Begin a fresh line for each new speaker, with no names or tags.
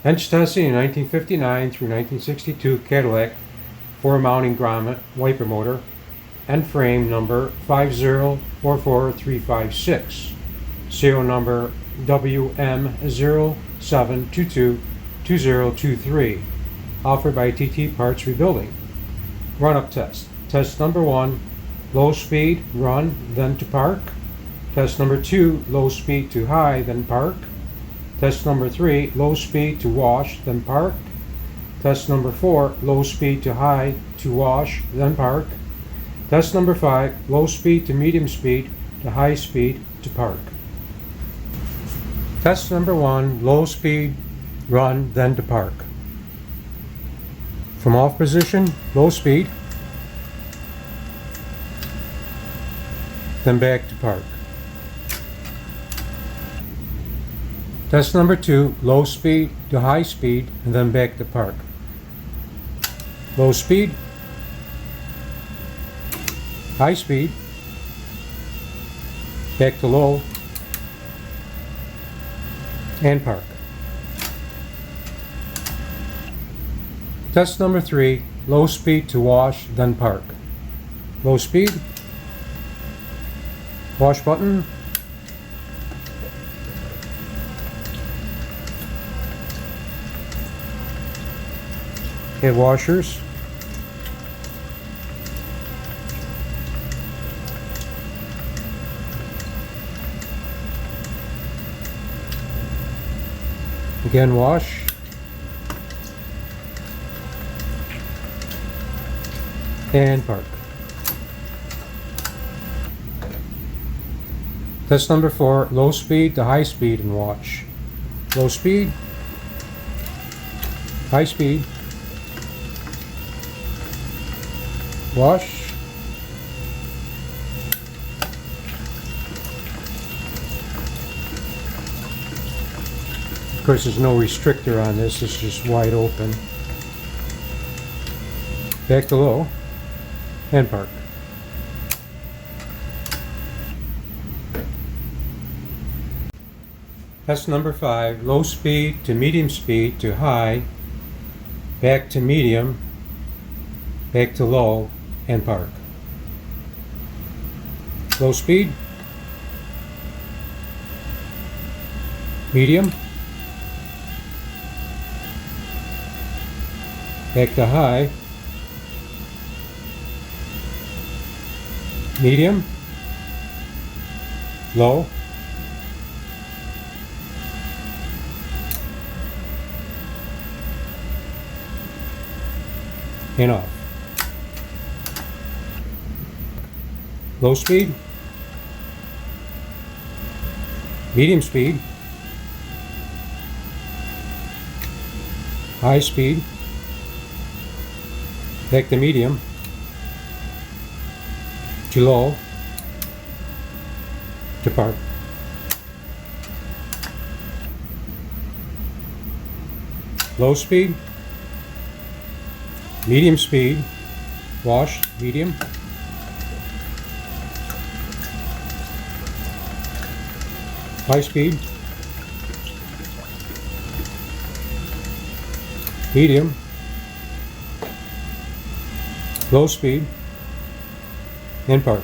Bench testing in 1959 through 1962 Cadillac 4-mounting grommet wiper motor and frame number 5044356, serial number WM07222023, offered by TT Parts Rebuilding. Run-up test. Test number 1, low speed, run, then to park. Test number 2, low speed to high, then park. Test number 3, low speed to wash, then park. Test number 4, low speed to high to wash, then park. Test number 5, low speed to medium speed to high speed to park. Test number 1, low speed, run, then to park. From off position, low speed, then back to park. Test number 2, low speed to high speed, and then back to park. Low speed, high speed, back to low, and park. Test number 3, low speed to wash, then park. Low speed, wash button, head washers, again wash, and park. Test number 4, low speed to high speed and wash. Low speed, high speed, wash, of course there's no restrictor on this, it's just wide open. Back to low, and park. Test number 5, low speed to medium speed to high, back to medium, back to low, and park. Low speed, medium, back to high, medium, low, and off. Low speed, medium speed, high speed, back to medium, to low, to park. Low speed, medium speed, wash, medium, high speed, medium, low speed, and park.